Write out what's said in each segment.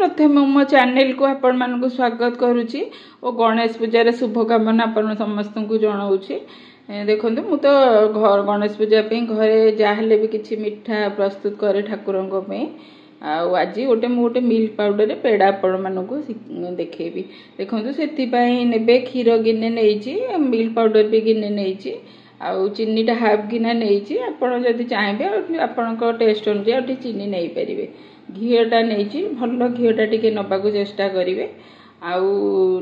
प्रथम मो चैनल को आपण मानक स्वागत करुच्ची और गणेश पूजार शुभकामना आपण समस्त को जनाऊँगी। देखो मु तो घर गणेश पूजा घरे जहाँ भी किसी मिठा प्रस्तुत करे ठाकुर आज गोटे मिल्क पाउडर पेड़ा आपण मानक देखेबी। देखो से ने क्षीर गिने नहीं मिल्क पाउडर भी गिने नहीं आउ चीनीटा हाफ गिना नहीं आपड़ जदि चाहिए आपण टेस्ट अनुसार चीनी नहीं पारे। घीटा नहीं भल घीटा टी नबाक चेष्टा करेंगे। आउ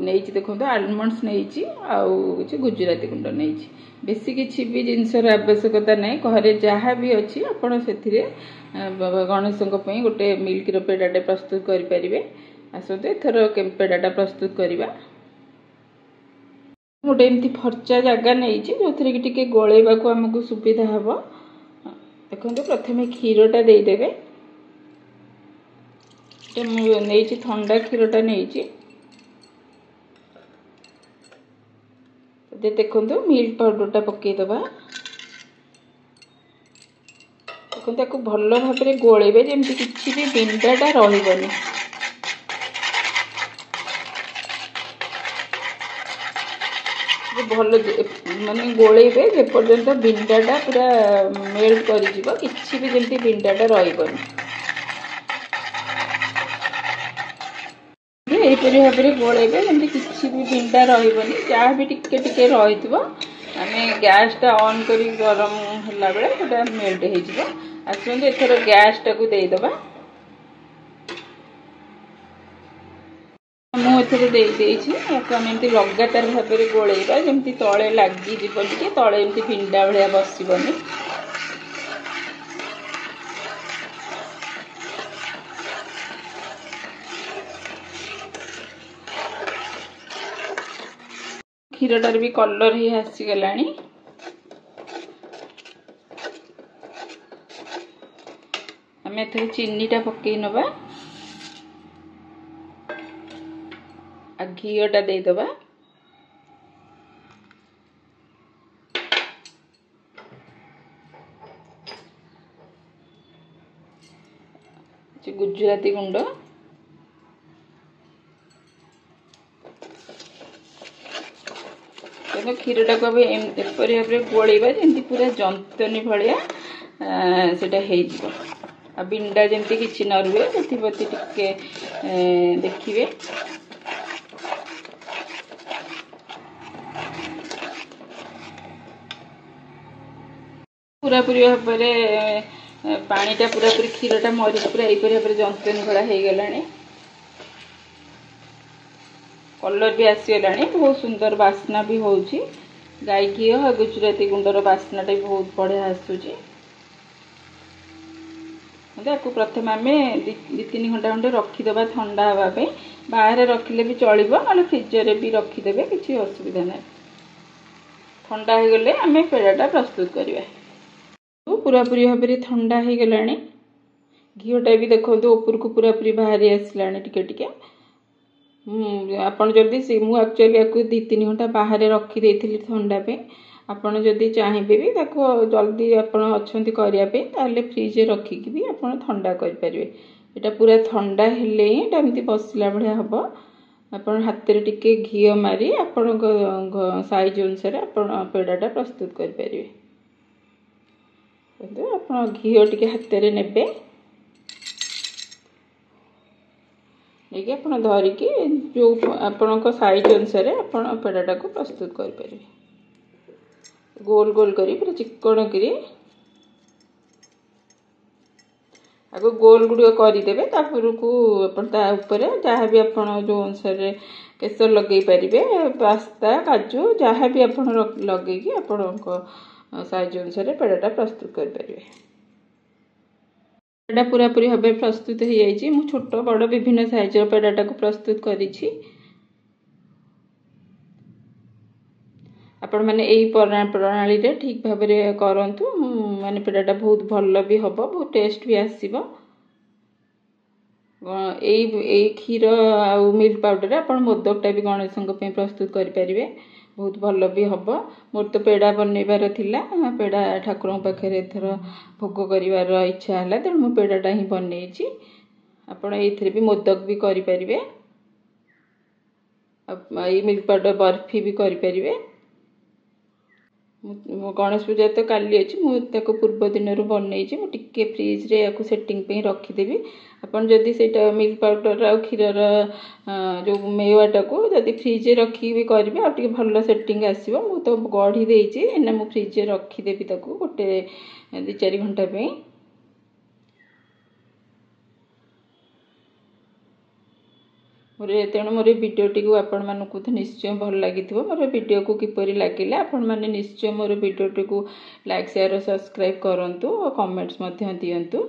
नहीं देखो आलमंड्स नहीं आउ कि गुजराती गुंड नहीं बेसी किसी भी जिनसर आवश्यकता नहीं घरे जहाँ भी अच्छी आपड़ से गणेश गोटे मिल्क पेड़ाटे प्रस्तुत करें। आसते एथर पेड़ाटा प्रस्तुत करवा गोटे एमती फर्चा जगह नहीं जो थे कि गोलेबा को आमको सुविधा हम। देखो प्रथम क्षीरटा देदेवे नहीं ठंडा क्षीरटा नहीं देखो मिल्क पाउडरटा पकईदबा। देखो भल भाव में गोलेबे जमी किसी भी बिंदाटा रही भल माने गोलेबे जेपर्यंत बिंदाटा पूरा मेल्ट कर किसी भी जमी बिंदाटा रही यहीपरि भाव में गोलेबे जमी किसी भी बिंदा रही जहाँ भी टिके टिके रही आम गैसटा ऑन कर गरम होला बेले गोटा मेल्ट हो आसते एथर गैसटा को देदेबा। मुझे एमती लगातार भाव में गोलेबा जमी तले लगी तले एमती बिंडा भाया बसबनी। क्षीरटार भी कलर ही आसीगला आम एथर चीनीटा पकई नवा घीटा देदबा। गुजराती गुंड क्षीरटा को एपरी भाव में गोलेबा जमी पूरा जंतनी भाया से बिंडा जमी किसी न रुए से टिके देखिए। पूरा पूरी भाव में पानीटा पूरा पूरी क्षीरटा मरी पूरा यहीपरि भाव में जंतनी भला हो गला कलर भी आसीगला बहुत सुंदर बास्ना भी हो गाय घी और गुजराती गुंडर बास्नाटा भी बहुत बढ़िया आसूची। प्रथम आम दी तीन घंटा खंडे रखीदे ठंडा हाँवाई बाहर रखिले भी चलो ना फ्रिजर भी रखीदे किसी असुविधा ना ठंडा हो गले आम पेड़ाटा प्रस्तुत करवा। पूरा पूरी भाव में ठंडा हो गला घीटा भी देखो ऊपर को पूरा पूरी बाहरी आसला टिके टिके आपन जल्दी मुझे एक्चुअली आपको दी तीन घंटा बाहर रखी ठंडा पे आपन जदि चाहिए भी ताको जल्दी आपन अच्छे करने फ्रिज रखिकी भी आपन ठंडा करें। यहाँ पूरा ठंडा हेले ही एमती बसला भाया हम आपन हाथ में टिके घी मारी आपण साइज अनुसार आपन पेड़ाटा प्रस्तुत करें। आप घी टिके हाथ में नेबे देखिए आप धरिकी जो आपण साइज अनुसार आप पेड़ाटा को प्रस्तुत करें। गोल गोल करी पूरा चिकन करी आगो गोल गुड़ करदे को जहाँ भी आप जो अनुसार केसर लगे पारे पास्ता काजू जहाँ भी आप लगे आपण साइज अनुसार पेड़ाटा प्रस्तुत करें। पेड़ा पूरा पूरी भाव में प्रस्तुत हो जाए मु छोट बड़ विभिन्न साइज पेड़ाटा को प्रस्तुत करी। आपण मैंने यही प्रणाली रे ठीक भाव में करंतु माने पेड़ाटा बहुत भल भी हम बहुत टेस्ट भी आसीबो। यही क्षीर आ मिल्क पाउडर आप मोदकटा भी गणेश प्रस्तुत करें बहुत भल भी हम। मोर तो पेड़ा बनइबार थिला पेड़ा ठाकुर पाखे एथर भोग करार इच्छा है तेणु मु पेड़ाटा ही बनई ଆପଣ ଏଇଥିରେ ବି ମୋଦକ ବି କରିପାରିବେ। ଏଇ ମିଲ୍କ ପାଉଡ଼ର ବର୍ଫି ବି କରିପାରିବେ। ଗଣେଶ ପୂଜା ତ କାଲି ଅଛି, ମୁଁ ତାକୁ ପୂର୍ବ ଦିନରୁ ବନେଇଛି। ମୁଁ ଟିକେ ଫ୍ରିଜ୍ରେ ୟାକୁ ସେଟିଂ ପାଇଁ ରଖିଦେବି। ଆପଣ ଯଦି ସେଇଟା ମିଲ୍କ ପାଉଡ଼ର ଆଉ କ୍ଷୀରର ଯେଉଁ ମେୱାଟାକୁ ଯଦି ଫ୍ରିଜ୍ରେ ରଖିକି ବି କରିବେ ଆଉ ଟିକେ ଭଲ ସେଟିଂ ଆସିବ। ମୁଁ ତ ଗଢ଼ି ଦେଇଛି, ଏଇନା ମୁଁ ଫ୍ରିଜ୍ରେ ରଖିଦେବି ତାକୁ ଗୋଟେ 2-4 ଘଣ୍ଟା ପାଇଁ। ତେଣୁ ମୋର ଏ ଭିଡ଼ିଓଟିକୁ ଆପଣମାନଙ୍କୁ ତ ନିଶ୍ଚୟ ଭଲ ଲାଗିଥିବ। ମୋର ଭିଡ଼ିଓକୁ କିପରି ଲାଗିଲା ଆପଣମାନେ ନିଶ୍ଚୟ ମୋର ଭିଡ଼ିଓଟିକୁ ଲାଇକ୍ ସେୟାର ସବସ୍କ୍ରାଇବ୍ କରନ୍ତୁ ଓ କମେଣ୍ଟସ୍ ମଧ୍ୟ ଦିଅନ୍ତୁ।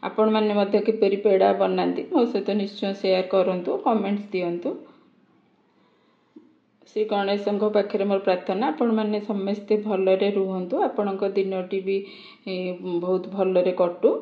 ଆପଣମାନେ ମଧ୍ୟ କିପରି ପେଡ଼ା ବନାନ୍ତି ମୋ ସହିତ ନିଶ୍ଚୟ ସେୟାର କରନ୍ତୁ, କମେଣ୍ଟସ୍ ଦିଅନ୍ତୁ। ଶ୍ରୀ ଗଣେଶଙ୍କ ପାଖରେ ମୋର ପ୍ରାର୍ଥନା ଆପଣମାନେ ସମସ୍ତେ ଭଲରେ ରୁହନ୍ତୁ, ଆପଣଙ୍କ ଦିନଟି ବି ବହୁତ ଭଲରେ କଟୁ।